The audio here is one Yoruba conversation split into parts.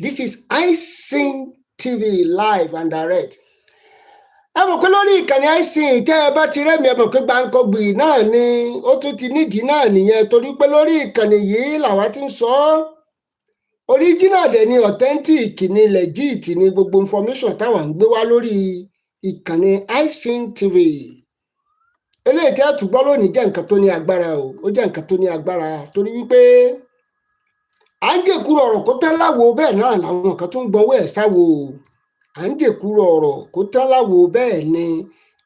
This is Islamization TV live and direct. Ẹ mọ̀ pé lórí ìkànnì Islamization tẹ́ ẹ bá ti rẹ́mi ẹ mọ̀ pé gbàǹkọ̀gbì náà ni ó tún ti nídìí náà nìyẹn torí pé lórí ìkànnì yìí làwa ti ń sọ original dẹ̀ ni authentic ni legit ni gbogbo information táwa ń gbé wá lórí ìkànnì Islamization TV. Eléyìí tí a tún gbọ́ lónìí jẹ́ nǹkan tó ní agbára o, ó jẹ́ nǹkan tó ní agbára torí wípé à ń jèkúrò ọ̀rọ̀ kó tán láwo bẹ́ẹ̀ náà làwọn kan tó ń gbọ́wọ́ ẹ̀ sáwo. À ń jèkúrò ọ̀rọ̀ kó tán láwo bẹ́ẹ̀ ni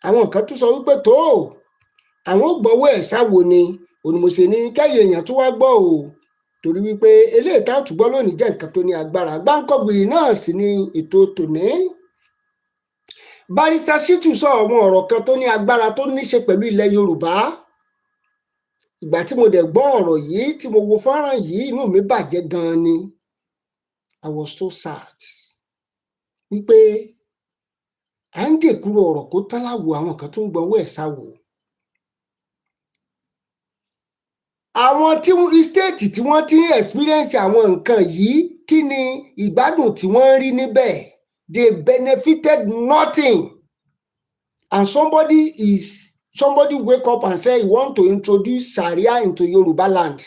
àwọn kan tún sọ wípé tó àwọn ò gbọ́wọ́ ẹ̀ sáwo ni onímọ̀ọ́sẹ̀ ní kẹ́yìn èèyàn tó wá gbọ́ o torí wípé eléyìí tá a tún gbọ́ lónìí jẹ́ nǹkan tó ní agbára. Gbáǹkọ́gbì náà sì ni ètò tòní. Barrister Shitu sọ àwọn ọ̀rọ̀ kan tó ní agbára tó ní ṣe pẹ̀lú ilẹ̀ Yorùbá. Ìgbà tí mo dẹ̀ gbọ́ ọ̀rọ̀ yìí tí mo wo fọ́nrán yìí inú mi bàjẹ́ gan-an ni. I was so sad wípé à ń dèkúrò ọ̀rọ̀ kó tán láwo àwọn kan tó ń gbọ́wọ́ ẹ̀ sáwo. Àwọn tí state tí wọ́n ti ń experience àwọn nǹkan yìí kí ni ìgbádùn tí wọ́n ń rí níbẹ̀? They benefited nothing. And somebody wake up and say you want to introduce Sharia into Yorubaland.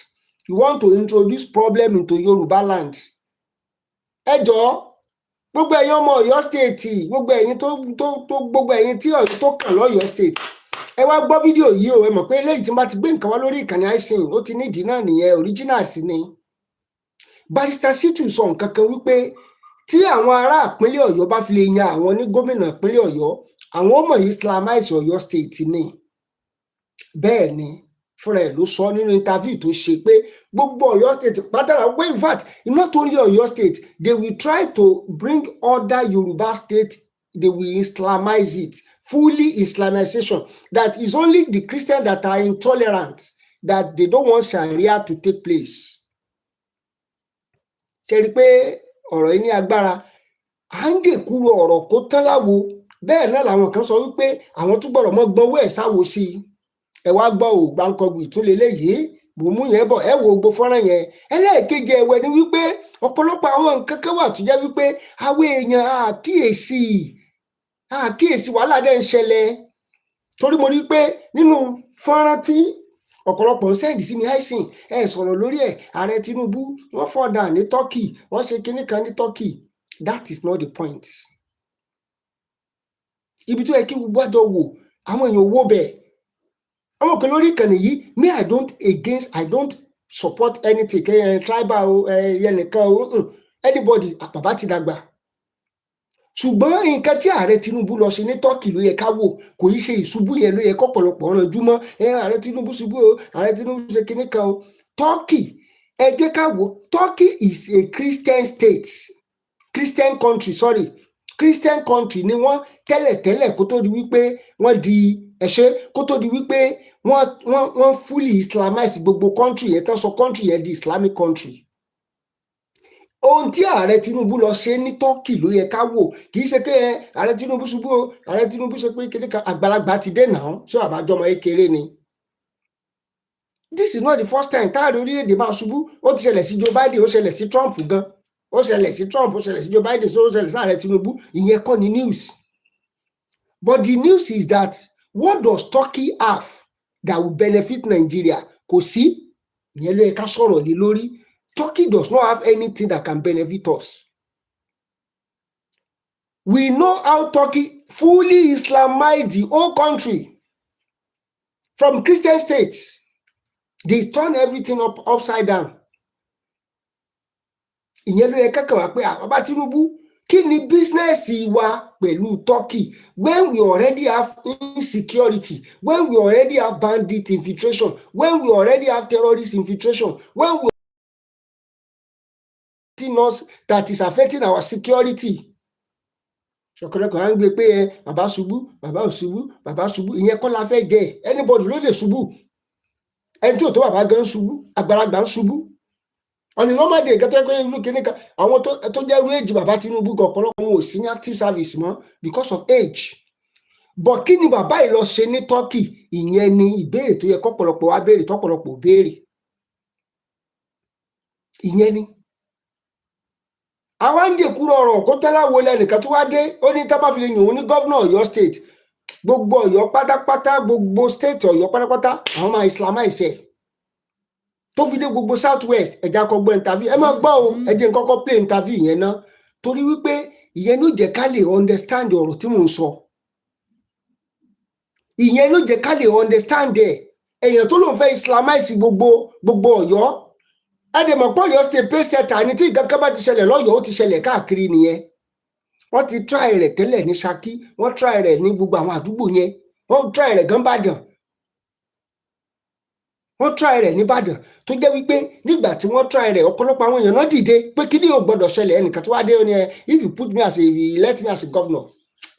You want to introduce problem into Yorubaland. Ẹ jọ̀ọ́ gbogbo ẹ̀yin ọmọ Ọ̀yọ́ state, gbogbo ẹ̀yin gbogbo ẹ̀yin tí Ọ̀yọ́ tó kàn lọ́yọ́ state. Ẹ wá gbọ́ fídíò yìí o, ẹ mọ̀ pé eléyìí tí n bá ti gbé nǹkan wá lórí ìkànnì Islamization ó ti nídìí náà nìyẹn, original sí ni. Barrister Shitu sọ nǹkan kan wípé tí àwọn ará ìpínlẹ̀ Ọ̀yọ́ bá fi lè yan àwọn ní gómìnà ìpínlẹ̀ Ọ̀yọ́, àwọn ọmọ Islamize Oyo state ni. Bẹ́ẹ̀ ni fúnra ẹ̀ ló sọ nínú interview tó ṣe pé gbogbo Ọ̀yọ́ state pátálà pé in fact not only Ọ̀yọ́ state, they will try to bring other Yoruba state, they will Islamize it, fully Islamization. That is only the Christians that are intolerant, that they don't want Sharia to take place. Ṣé rí pé ọ̀rọ̀ yìí ní agbára? À ń dèkúrò ọ̀rọ̀ kó tán láwo bẹ́ẹ̀ náà làwọn kan sọ wípé àwọn tún gbọ́dọ̀ mọ́ gbọ́wọ́ ẹ̀ sáwo sí i. Ẹ wá gbọ́ ò Gbáǹkọ́gbì tún leléyìí mò ń mú yẹn bọ̀ ẹ wo gbogbo fọ́nrán yẹn. Ẹlẹ́ẹ̀kejì ẹ̀wẹ̀ ni wípé ọ̀pọ̀lọpọ̀ àwọn nǹkan kan wà tó jẹ́ wípé àwọn èèyàn àkíyèsí wàhálà dẹ̀ ń ṣẹlẹ̀ torí mo rí pé nínú fọ́nrán tí ọ̀pọ̀lọpọ̀ ń sẹ́ǹdì sí mi Islamization ẹ sọ̀rọ̀ lórí ẹ̀ ààrẹ Tinubu wọ́n fọ̀dà ní Turkey wọ́n ṣe kinní kan ní Turkey. That is not the point. Ibi tó yẹ kí gbogbo àjọ wò àwọn èèyàn wò bẹ́ẹ̀. Àwọn kan lórí ìkànnì yìí me I don't support anything tribal ẹnìkan anybody bàbá ti dàgbà. Ṣùgbọ́n nǹkan tí ààrẹ Tinubu lọ ṣe ní Turkey ló yẹ ká wò, kò í ṣe ìṣubú yẹn ló yẹ kọ́pọ̀lọpọ̀ ranjú mọ́ ààrẹ Tinubu ṣubú o ààrẹ Tinubu ṣe kinní kan o. Turkey ẹ jẹ́ ká wò, Turkey is a Christian state, Christian country ni wọ́n tẹ́lẹ̀tẹ́lẹ̀ kó tó di wípé wọ́n di kó tó di wípé wọ́n fully Islamize gbogbo country yẹn tán sọ country yẹn di Islamic country. Ohun tí ààrẹ Tinubu lọ ṣe ní Turkey ló yẹ ká wò, kì í ṣe pé ààrẹ Tinubu ṣubú o ààrẹ Tinubu ṣe pé kéde kan àgbàlagbà ti dé náà ṣé àbájọmọ kékeré ni. This is not the first time táàrí orílẹ̀-èdè máa ṣubú. Ó ti ṣẹlẹ̀ sí Joe Biden, ó ṣẹlẹ̀ sí Trump gan, ó ṣẹlẹ̀ sí Trump, ó ṣẹlẹ̀ sí Joe Biden, ó ṣẹlẹ̀ sí ààrẹ Tinubu. Ìyẹn kọ́ ni news. But the news is that what does Turkey have that will benefit Nigeria? Kò sí. Ìyẹn ló yẹ ká sọ̀rọ̀ lé lórí. Turkey does not have anything that can benefit us. We know how Turkey fully Islamized the whole country from Christian states. They turn everything upside down. Ìyẹn ló yẹ ká kàn wá pé bàbá Tinubu kí ni bísínẹ́sì wa pẹ̀lú Turkey when we already have insecurity, when we already have bandit infiltration, when we already have terrorist infiltration, when we us that is affecting our security. Ṣọ̀kọ̀lọ̀kọ̀ à ń gbé pé bàbá ṣubú bàbá ò ṣubú bàbá ṣubú ìyẹn kọ́ la fẹ́ jẹ. Anybody ló lè ṣubú. Ẹni tí ò tó bàbá gan ṣubú, àgbàlagbà ń ṣubú. Ọ̀nì normal day gẹ́gẹ́ pé inú kìíní kan àwọn tó jẹ́ irú èjì bàbá Tinubu gan ọ̀pọ̀lọpọ̀ wọn ò sí ní active service mọ́ because of age. But kí ni bàbá yìí lọ ṣe ní Turkey? Ìyẹn ni ìbéèrè tó yẹ kọ́pọ̀lọpọ̀ wá béèrè tọ́pọ̀lọpọ̀ béèrè. Ìyẹn ni Àwọn ń jèkúrò ọ̀rọ̀ kó tẹ́lá wo lẹ́nìkan tó wá dé ó ní tá bá fi lè yàn òun ní gọ́vnà Ọ̀yọ́ state gbogbo Ọ̀yọ́ pátápátá gbogbo state Ọ̀yọ́ pátápátá àwọn máa Islamize ẹ̀ tó fi dé gbogbo south west ẹ̀já kọ́ gbọ́ interview ẹ máa gbọ́ o ẹ jẹ́ n kọ́kọ́ play interview yẹn ná torí wípé ìyẹn ló jẹ́ ká lè understand ọ̀rọ̀ tí mò ń sọ ìyẹn ló jẹ́ ká lè understand ẹ̀ èèyàn tó lòun fẹ́ Islamize gbogbo Ọ̀yọ́ ẹ̀dẹ̀mọ̀ pọ̀ Ọ̀yọ́ state pay setter ni tí nǹkan kan bá ti ṣẹlẹ̀ lọ́yọ̀ọ́ ó ti ṣẹlẹ̀ káàkiri nìyẹn wọ́n ti try rẹ̀ tẹ́lẹ̀ ní Ṣakí wọ́n try rẹ̀ ní gbogbo àwọn àdúgbò yẹn wọ́n try rẹ̀ gan Ìbàdàn wọ́n try rẹ̀ nìbàdàn tó jẹ́ wípé nígbà tí wọ́n try rẹ̀ ọ̀pọ̀lọpọ̀ àwọn èèyàn náà dìde pé kí ni ò gbọ́dọ̀ ṣẹlẹ̀ ẹnìkan tó wá dé ní ẹ if you put me as a elect me as a governor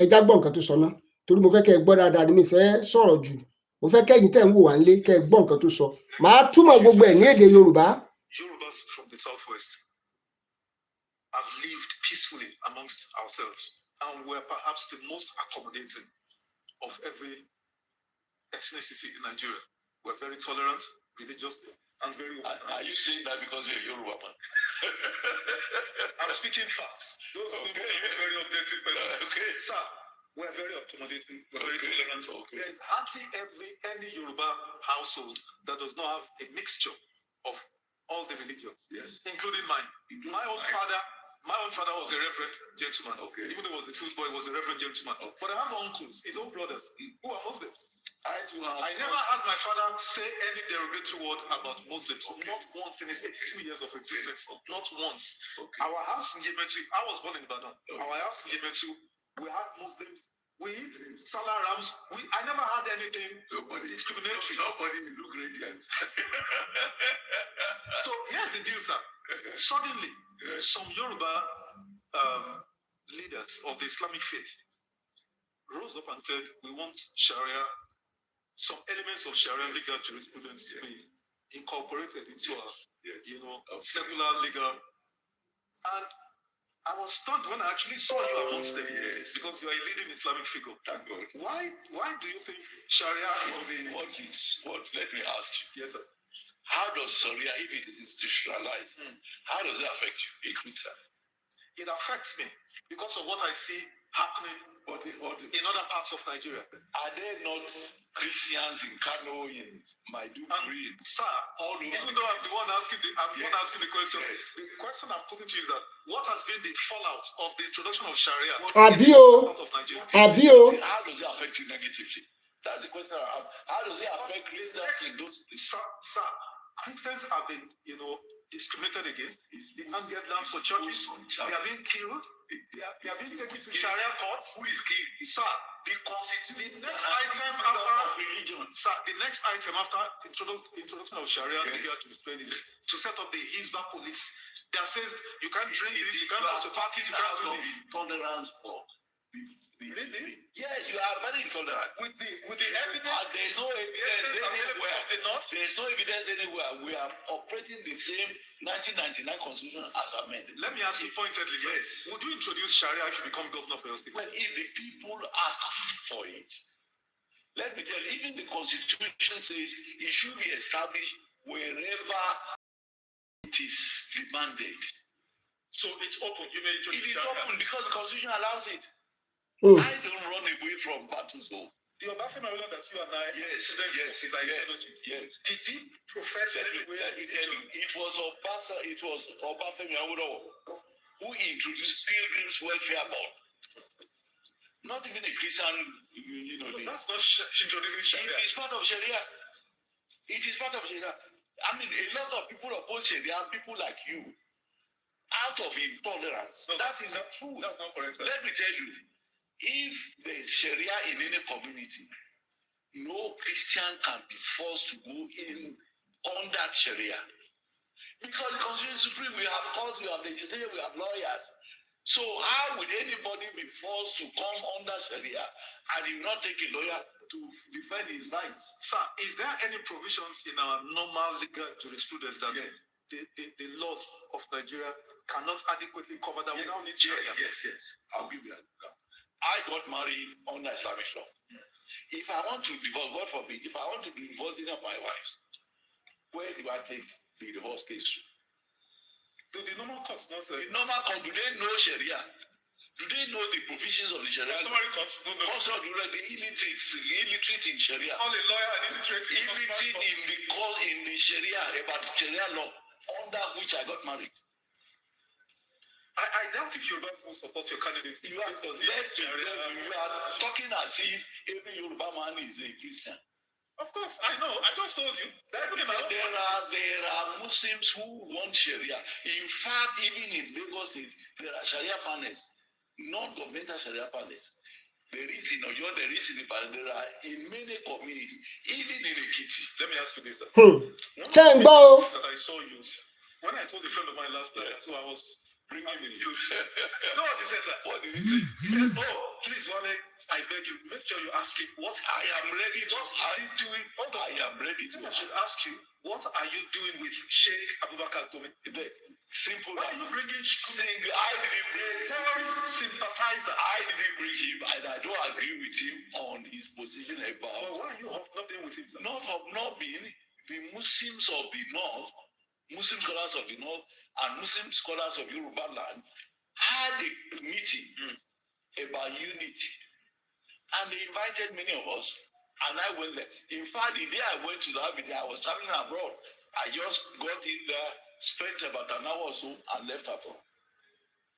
ẹja gbọ́ nǹkan tó sọ náà torí mo fẹ́ kẹ́ ẹ gbọ́ dáadáa ni mi fẹ́ sọ̀rọ̀ jù mo fẹ́ kẹ́yìn tẹ̀ ń wò wá nílé kẹ́ ẹ gbọ́ nǹkan tó sọ màá túmọ̀ gbogbo ẹ̀ ní èdè Yorùbá. Yorubas from the southwest have lived peacefully amongst ourselves and we're perhaps the most accommodating of every ethnicity in Nigeria. We're very tolerant, religious, and very open. Are you saying that because you're a Yoruba man? I'm speaking facts. Those are very objective questions. Okay. Sir, we're very accommodating, we're very tolerant. Okay. There is hardly any Yoruba household that does not have a mixture of all the religions, Yes. including mine. My own father was a reverend gentleman. Okay. Even though he was a sales boy, he was a reverend gentleman. Okay. But I have uncles, his own brothers, who are Muslims. I never had my father say any derogatory word about Muslims. Okay. Not once in his 82 years of existence. Okay. Not once. Okay. Our house in Yemetu, I was born in Ibadan. Okay. Our house in Yemetu, we had Muslims. We eat salah rams. I never had anything discriminatory. Nobody look radiant. So here's the deal, sir. Suddenly, some Yoruba leaders of the Islamic faith rose up and said, we want Sharia, some elements of Sharia legal jurisprudence to be incorporated into our, secular legal. And I was stunned when I actually saw you amongst them, because you are a leading Islamic figure. Thank God. Why do you think Sharia is the... Let me ask you. Yes, sir. How does Sharia, if it is institutionalized, how does it affect you, a Christian? It affects me because of what I see happening in other parts of Nigeria. Are there not Christians in Kano, in Maiduguri? Sir, even though I'm the one asking the question, yes. The question I'm putting to you is that what has been the fallout of the introduction of Sharia Abio. out of Nigeria? How does it affect you negatively? That's the question I have. How does it affect Christians in those places? Sir, Christians have been, discriminated against. They can't get land for churches. They are being killed. They are being taken to Sharia courts. Who is killed? Sir, the next item after religion. Sir, the next item after introduction of Sharia legal jurisprudence is to set up the Hizbah police that says you can't drink this, you can't go to parties, you can't do this. Tolerance for Really? Yes, you are very intolerant. With the evidence, there is no evidence anywhere. There is no evidence anywhere. We are operating the same 1999 constitution as amended. Let me ask you pointedly. Yes. Would you introduce Sharia if you become governor of your state? Well, if the people ask for it, let me tell you, even the constitution says it should be established wherever it is demanded. So it's open. You may introduce it is Sharia. Open because the constitution allows it. Mm. I don't run away from battle zone. The Obafemi Awolowo that you and I Yes. is ideology. Yes. Did he profess anywhere? Let me tell you, it was Obafemi Awolowo who introduced Pilgrims Welfare Board. Not even a Christian, That's not introducing Sharia. It is part of Sharia. It is part of Sharia. I mean, a lot of people oppose Sharia, people like you, out of intolerance. No, that is true. That's not correct, sir. Let me tell you, if there is Sharia in any community, no Christian can be forced to go in on that Sharia. Because the Constitution is supreme, we have courts, we have legislature, we have lawyers. So how would anybody be forced to come under Sharia and he will not take a lawyer to defend his rights? Sir, is there any provisions in our normal legal jurisprudence that the laws of Nigeria cannot adequately cover that? Yes, we don't need Sharia? Yes. I'll give you that. I got married under Islamic law. If I want to divorce, God forbid, if I want to divorce any of my wives, where do I take the divorce case to? Do the normal courts not? The normal court, do they know Sharia? Do they know the provisions of the Sharia? Customary courts don't know. Also, do the illiterate in Sharia? Call a lawyer and illiterate in the Sharia, about Sharia law, under which I got married. I doubt if Yoruba people support your candidates. You are talking as if every Yoruba man is a Christian. Of course, I know. I just told you. There are Muslims who want Sharia. In fact, even in Lagos State, there are Sharia panels, non-governmental Sharia panels. There is in Oyo, there is in Ibadan, there are in many communities, even in Ekiti. Let me ask you this. That I saw you. When I told a friend of mine last night, so I was bringing you. You know what he said, sir? What did he say? He said, oh, please, Wale, I beg you, make sure you ask him what I am ready. What are you doing? I am ready. I should ask you, what are you doing with Sheikh Abubakar Gumi? Simple. Why are you bringing I didn't bring terrorist sympathizer? I didn't bring him, and I don't agree with him on his position about. Well, why are you not being with him, sir? Not being the Muslims of the North, Muslim scholars of the North, and Muslim scholars of Yorubaland had a meeting about unity. And they invited many of us, and I went there. In fact, the day I went to the meeting, I was traveling abroad. I just got in there, spent about an hour or so, and left abroad.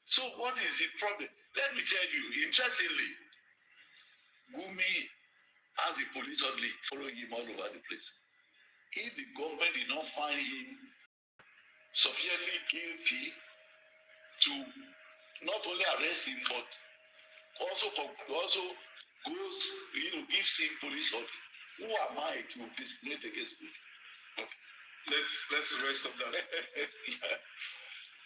So what is the problem? Let me tell you, interestingly, Gumi has a police orderly following him all over the place. If the government did not find him sufficiently guilty to not only arrest him, but also goes, gives him police order. Who am I to discriminate against him? Okay. Let's rest on that.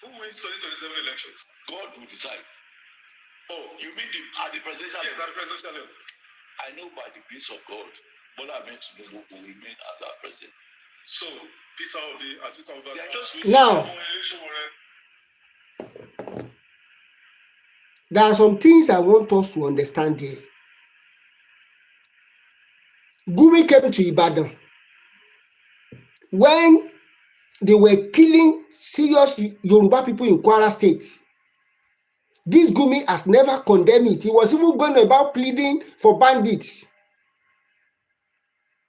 Who wins 2027 elections? God will decide. Oh, you mean at the presidential level? Yes, at the presidential level. I know by the grace of God, but I meant to know who will remain as our president. So, Peter Obi, Atiku Abubakar. Now, there are some things I want us to understand here. Gumi came to Ibadan when they were killing serious Yoruba people in Kwara State. This Gumi has never condemned it. He was even going about pleading for bandits,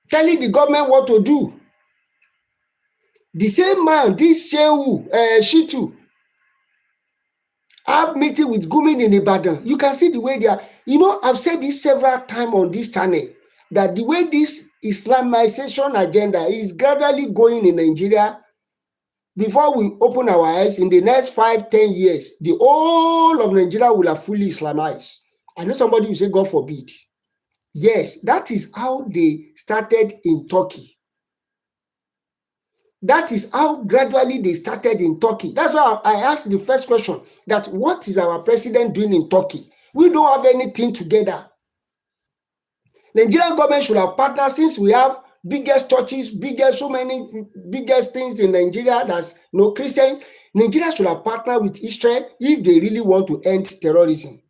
telling the government what to do. The same man, this Shitu, have meeting with Gumi in Ibadan. You can see the way they are. I've said this several times on this channel, that the way this Islamization agenda is gradually going in Nigeria, before we open our eyes, in the next 5-10 years, the whole of Nigeria will have fully Islamized. I know somebody will say, God forbid. Yes, that is how they started in Turkey. That is how gradually they started in Turkey. That's why I asked the first question, that what is our president doing in Turkey? We don't have anything together. Nigerian government should have partnered, since we have biggest churches, biggest things in Nigeria, that's no Christians. Nigeria should have partnered with Israel if they really want to end terrorism.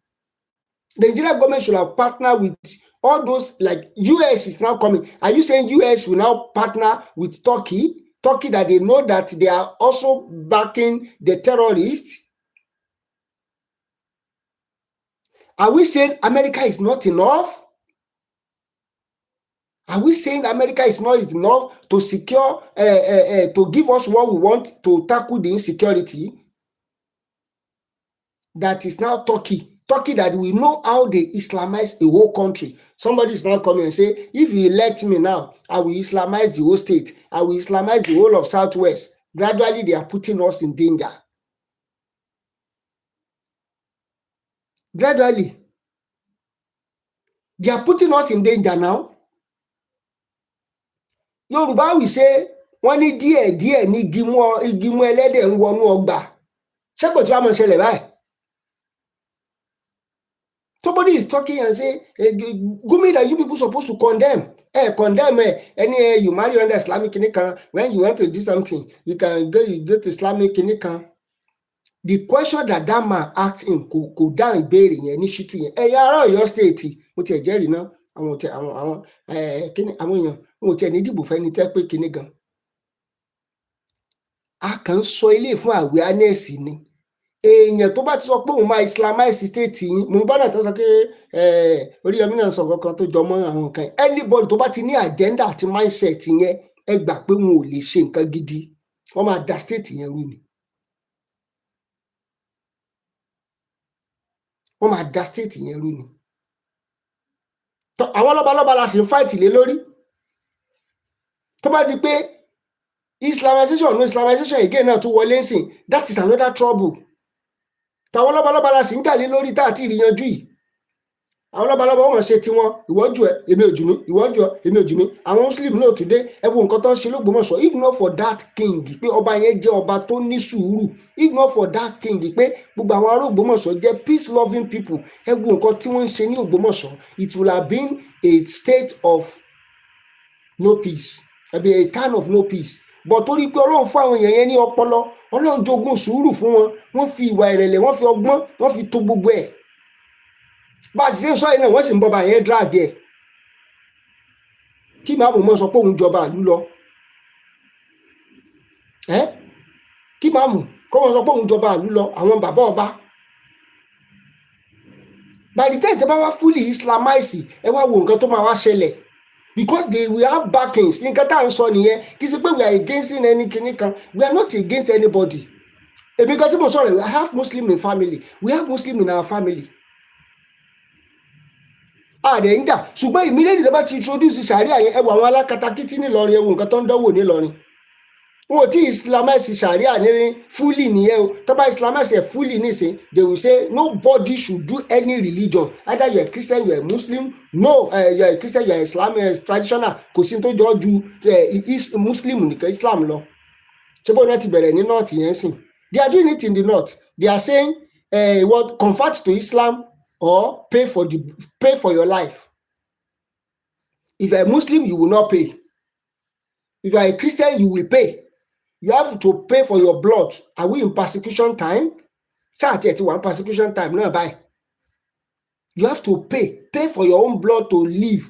The Nigerian government should have partnered with all those, like US is now coming. Are you saying US will now partner with Turkey? Turkey, that they know that they are also backing the terrorists? Are we saying America is not enough? Are we saying America is not enough to secure, to give us what we want to tackle the insecurity? That is now Turkey. Turkey, that we know how they Islamize a whole country. Somebody is now coming and say, if you elect me now, I will Islamize the whole state. I will Islamize the whole of Southwest. Gradually, they are putting us in danger. Gradually, they are putting us in danger now. Yoruba will say, wọ́n ní díẹ̀ ní igi mú ẹlẹ́dẹ̀ ń wọnú ọgbà. Ṣé kò tí wàá mọ̀ ṣẹlẹ̀ báyìí? Somebody is talking and say, Gumi, that you people supposed to condemn. Condemn. You marry under Islamic Kinikan. When you want to do something, you can go to Islamic Kinikan. The question that man asked him, kò dáhùn ìbéèrè yẹn ní Shitu yẹn. Ẹ̀yà ará Ọ̀yọ́ state, mo ti ẹ̀jẹ̀rìí náà. Àwọn èèyàn, mo ti ẹni dìbò fẹ́ni tẹ́ pé kíní gan. a kàn ń sọ ilé fún awareness ni. Èèyàn tó bá ti sọ pé òun máa Islamize state yín, mo bá náà tó sọ pé Oríyọmí náà sọ kankan tó jọ mọ́ àwọn nǹkan, anybody tó bá ti ní agenda àti mindset yẹn, ẹ gbà pé wọn ò lè ṣe nǹkan gidi, wọ́n máa da state yẹn rú ni. Wọ́n máa da state yẹn rú ni. Àwọn lọ́balọ́ba la sì ń fight lé lórí. Tó bá di pé Islamization no Islamization again náà tún wọlé ńsìn, that is another trouble. Tàwọn lọ́balọ́ba la sì ń jà lé lórí tá àti ìrìyànjú yìí. Àwọn lọ́balọ́ba wọ́n ṣe tiwọn, ìwọ jù ẹ́, èmi ò jù mí, ìwọ jù ọ́, èmi ò jù mí. Àwọn Muslim náà today, ẹ wo nǹkan tó ń ṣe l'Ógbómọ̀ṣọ́, if not for that king, pé ọba yẹn jẹ́ ọba tó ní sùúrù, if not for that king, pé gbogbo àwọn ará Ògbómọ̀ṣọ́ jẹ́ peace loving people, ẹ wo nǹkan tí wọ́n ń ṣe ní Ògbómọ̀ṣọ́, it will have been a state of no peace, àbí a town of no peace. But torí pé Ọlọ́run fún àwọn èèyàn yẹn ní ọpọlọ, Ọlọ́run jogún sùúrù fún wọn, wọ́n fi ìwà ìrẹ̀lẹ̀, wọ́n fi ọgbọ́n, wọ́n fi tó gbogbo ẹ̀. Bá a ti ṣe ń sọ yìí náà, wọ́n sì ń bọba yẹn drag ẹ̀. Kí màmú mọ́ sọ pé òun jọba ìlú lọ. Kí màmú kọ́ wọ́n sọ pé òun jọba ìlú lọ, àwọn bàbá ọba. By the time tí wọ́n bá wá fully Islamize, ẹ wá wo nǹkan tó máa wá ṣẹlẹ̀. Because they will have backings. Nǹkan tá à ń sọ nìyẹn, kì í ṣe pé we are against any kìnnìkan, we are not against anybody. Èmi kan tí mo sọ̀rọ̀, we have Muslim in family, we have Muslim in our family. Àdé ń jà, ṣùgbọ́n immediately tí wọ́n bá ti introduce Sharia yẹn, ẹ wo àwọn alákatakítí nílọrin, ẹ wo nǹkan tó ń dánwò nílọrin. Wọn ò tí Islamize Sharia ní fully nìyẹn o. Tó bá Islamize ẹ̀ fully nísìn, they will say nobody should do any religion, either you are Christian, you are Muslim, no, you are Christian, you are Islamic traditional, kò sí tó jọ ju Muslim nìkan Islam lọ. Ṣé bó náà ti bẹ̀rẹ̀ ní north yẹn sìn? They are doing it in the north. They are saying what, convert to Islam or pay for your life. If you are a Muslim, you will not pay. If you are a Christian, you will pay. You have to pay for your blood. Are we in persecution time? One persecution time, no buy. You have to pay for your own blood to live.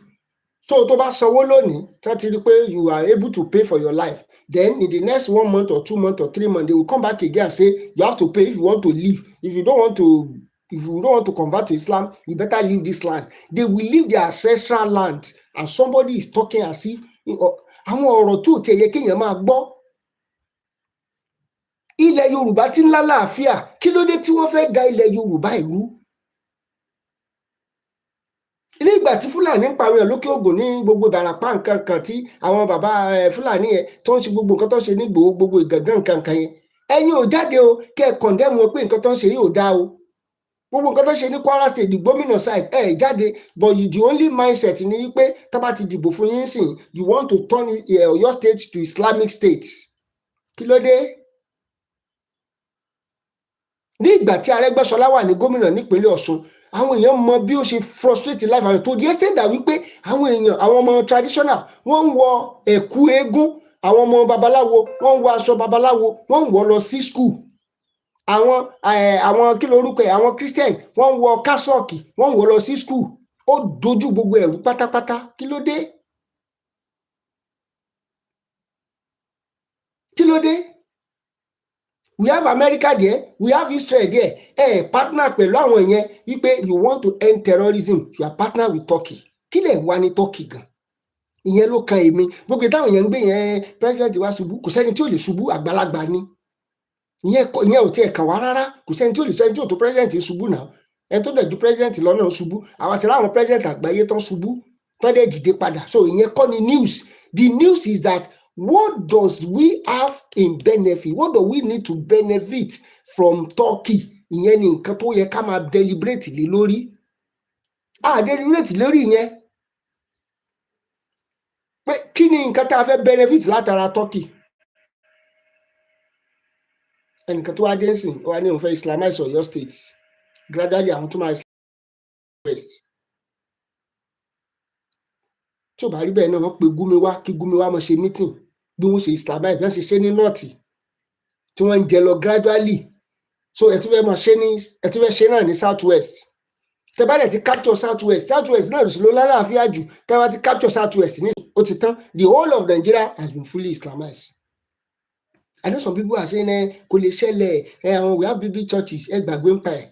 So tó bá sanwó lónìí, you are able to pay for your life. Then in the next 1 month or 2 months or 3 months, they will come back again and say you have to pay if you want to live. If you don't want to convert to Islam, you better leave this land. They will leave their ancestral land, and somebody is talking as if àwọn ọ̀rọ̀ tó tẹ̀ yẹ kéèyàn máa gbọ́. Ilẹ̀ Yorùbá ti ń lálàáfíà, kí ló dé tí wọ́n fẹ́ da ilẹ̀ Yorùbá ìlú? Ilé ìgbà tí Fúlàní ń pàwọn èèyàn lókè Ògùn ní gbogbo Ìbàràpá nǹkan kan tí àwọn bàbá Fúlàní yẹn tó ń ṣe gbogbo nǹkan tó ń ṣe ní gbogbo ìgàngán nǹkan kan yẹn, ẹ̀yin ò jáde o kẹ́ ẹ condemn wọn pé nǹkan tó ń ṣe yìí ò dáa o. Gbogbo nǹkan tó ń ṣe ní Kwara State, the gómìnà side, jáde, but the only mindset ni pé tá bá ti dìbò fún yín sìn, you want to turn your state to Islamic state. Kí ló dé? Ní ìgbà tí Arẹ́gbẹ́ṣọlá wà ní gómìnà nípínlẹ̀ Ọ̀ṣun, àwọn èèyàn mọ bí ó ṣe frustrate life àwọn tó di extent that wípé àwọn ọmọ traditional wọ́n ń wọ ẹ̀kú eégún, àwọn ọmọ babaláwo wọ́n ń wọ aṣọ babaláwo, wọ́n ń wọ lọ sí school. Àwọn kí lorúkọ ẹ̀, àwọn Christian wọ́n ń wọ kásọ̀kì, wọ́n ń wọ lọ sí school. Ó dojú gbogbo ẹ̀rú pátápátá. Kí ló dé? Kí ló dé? We have America there, we have Israel there. Partner pẹ̀lú àwọn yẹn wípé you want to end terrorism, you are partner with Turkey. Kí lẹ̀ ń wá ní Turkey gan? Ìyẹn ló kan èmi. Gbogbo táwọn yẹn ń gbé yẹn president wa ṣubú, kò sẹ́ni tí ò lè ṣubú, àgbàlagbà ni. Ìyẹn ò tiẹ̀ kàn wá rárá, kò sẹ́ni tí ò lè sẹ́ni tí ò tó president ṣubú náà. Ẹni tó dẹ̀ ju president lọ́nà ṣubú, àwọn àti láwọn president àgbáyé tán ṣubú, tán dẹ̀ dìde padà. So ìyẹn kọ́ ni news. The news is that what does we have in benefit? What do we need to benefit from Turkey? Ìyẹn ni nǹkan tó yẹ ká máa deliberate lé lórí. Deliberate lórí ìyẹn. Pé kí ni nǹkan tá a fẹ́ benefit látara Turkey? Ẹnìkan tó wá dé sìn, ó wá ní òun fẹ́ Islamize Oyo state. Gradually àwọn tó máa Islamize West. Tí ò bá rí bẹ́ẹ̀ náà, wọ́n pe Gumi wá, kí Gumi wá máa ṣe meeting bí wọ́n ṣe Islamize, bí wọ́n ṣe ṣe ní north tí wọ́n ń jẹ lọ gradually. So ẹ tún fẹ́ ṣe náà ní south west. Tẹ́ bá dẹ̀ ti capture south west náà ló lálàáfíà jù. Tẹ́ bá ti capture south west ní ó ti tán. The whole of Nigeria has been fully Islamized. I know some people are saying kò lè ṣẹlẹ̀, we have big churches ẹ gbàgbé ń pa ẹ̀.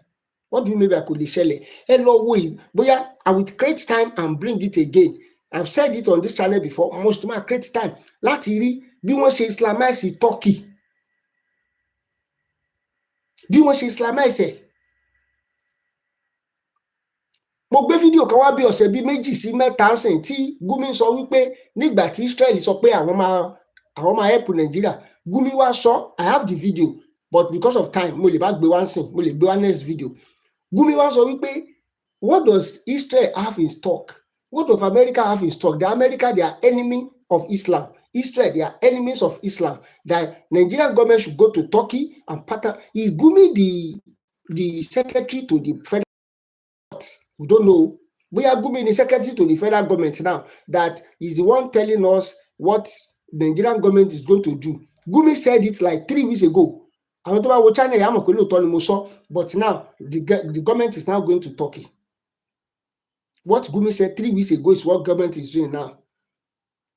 What do you mean by kò lè ṣẹlẹ̀? Ẹ lọ wo yìí bóyá I will create time and bring it again. I've said it on this channel before. Most of my create time láti rí bí wọ́n ṣe Islamize Turkey. Bí wọ́n ṣe Islamize ẹ̀. Mo gbé fídíò kan wá bí ọ̀sẹ̀ bí 2 sí 3 sìn tí Gumi sọ wípé nígbà tí Israel sọ pé àwọn máa help Nigeria. Gumi wá sọ, I have the video, but because of time mo lè bá gbé wá sìn, mo lè gbé wá next video. Gumi wá sọ wípé what does Israel have in stock? What does America have in stock? The America, they are enemy of Islam. Israel, they are enemies of Islam. The Nigerian government should go to Turkey and partner. Is Gumi the secretary to the federal? We don't know. We are Gumi the secretary to the federal government now. That is the one telling us what the Nigerian government is going to do. Gumi said it like 3 weeks ago. But now the government is now going to Turkey. What Gumi said 3 weeks ago is what government is doing now.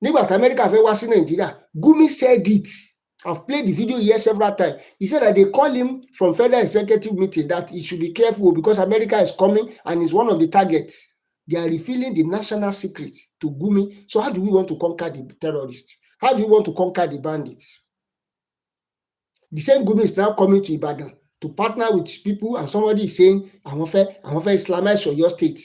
Nígbà tí America fẹ́ wá sí Nigeria, Gumi said it. I've played the video here several times. He said that they call him from federal executive meeting that he should be careful because America is coming and is one of the targets. They are revealing the national secret to Gumi. So how do we want to conquer the terrorists? How do we want to conquer the bandits? The same Gumi is now coming to Ibadan to partner with people, and somebody is saying, I want to Islamize Oyo State.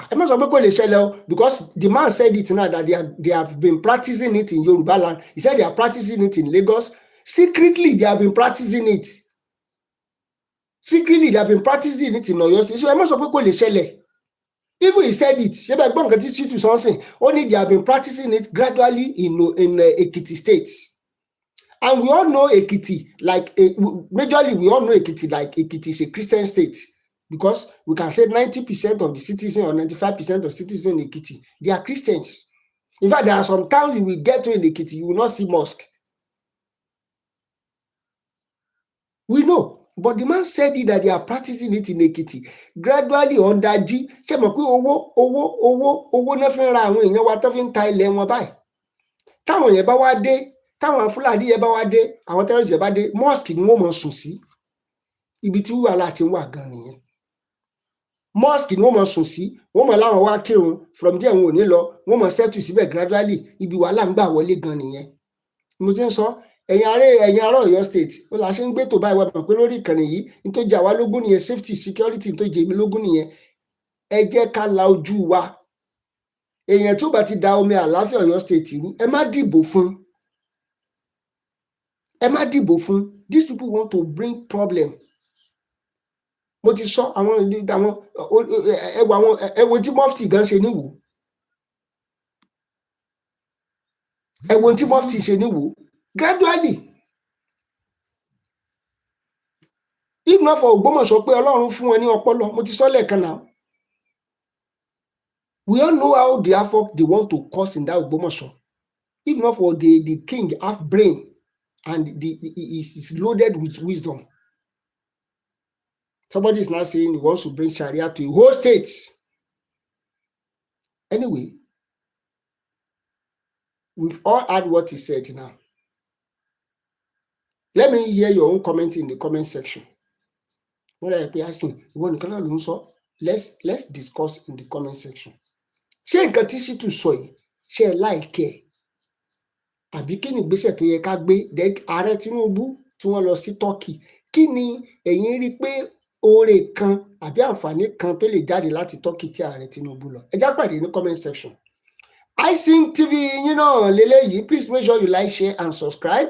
Because the man said it now that they have been practicing it in Yorubaland. He said they are practicing it in Lagos. Secretly, they have been practicing it. Secretly, they have been practicing it in Oyo State. So even he said it. Shitu something. Only they have been practicing it gradually in Ekiti State. And we all know Ekiti, majorly we all know Ekiti, like Ekiti is a Christian state. Because we can say 90% of the citizens or 95% of citizens in Ekiti, they are Christians. In fact, there are some towns you will get to in Ekiti, you will not see mosque. We know, but the man said it that they are practicing it in Ekiti. Gradually on that G, owó never ra àwọn èèyàn wa tó fi ń ta ilẹ̀ wọn báyìí. Táwọn yẹn bá wá dé, táwọn Fúlàní yẹn bá wá dé, àwọn terrorists yẹn bá dé, mosque ni wọ́n mọ̀ sùn sí. Ibi tí wàhálà ti ń wà gan nìyẹn. Mosque no more sunsi, woman la wa kirun from there won ni lo, won mo settle síbẹ̀ gradually, ibi wàhálà ń gbà wọlé gan nìyẹn. Mo ti ń sọ, ẹ̀yin ará Ọ̀yọ́ state, ó la ṣe ń gbé tó báyìí wá pé lórí ìkànnì yìí, n tó jà wá lógún nìyẹn, safety, security tó jẹ mí lógún nìyẹn. Ẹ jẹ́ ká la ojú wa. Èèyàn tó bá ti da omi àlàáfíà Ọ̀yọ́ state rú, ẹ má dìbò fún. Ẹ má dìbò fún. These people want to bring problem. Mo ti sọ àwọn ẹwọ tí mufti gan ṣe níwò. Ẹwọ tí mufti ṣe níwò. Gradually. If not for Ògbómọ̀ṣọ́ pé Ọlọ́run fún wọn ní ọpọlọ, mo ti sọ lẹ́ẹ̀kan náà. We all know how the havoc they want to cause in that Ògbómọ̀ṣọ́. If not for the king have brain and is loaded with wisdom. Somebody is now saying he wants to bring Sharia to a whole state. Anyway, we've all heard what he said now. Let me hear your own comment in the comment section. Let's discuss in the comment section. Ṣé nǹkan tí Shitu sọ yìí ṣé ẹ like ẹ? Àbí kí ni ìgbésẹ̀ tó yẹ ká gbé? Ààrẹ Tinubu tí wọ́n lọ sí Turkey. Kí ni ẹ̀yin rí pé oore kan àbí àǹfààní kan tó lè jáde láti Turkey tí ààrẹ Tinubu lọ? Ẹ já pàdé ní comment section. Islamize TV, lélẹ́yìí. Please make sure you like, share and subscribe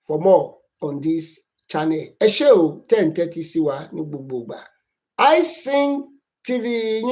for more on this channel. Ẹ ṣé o 10:30 sí wa ní gbogbo ìgbà. Islamize TV.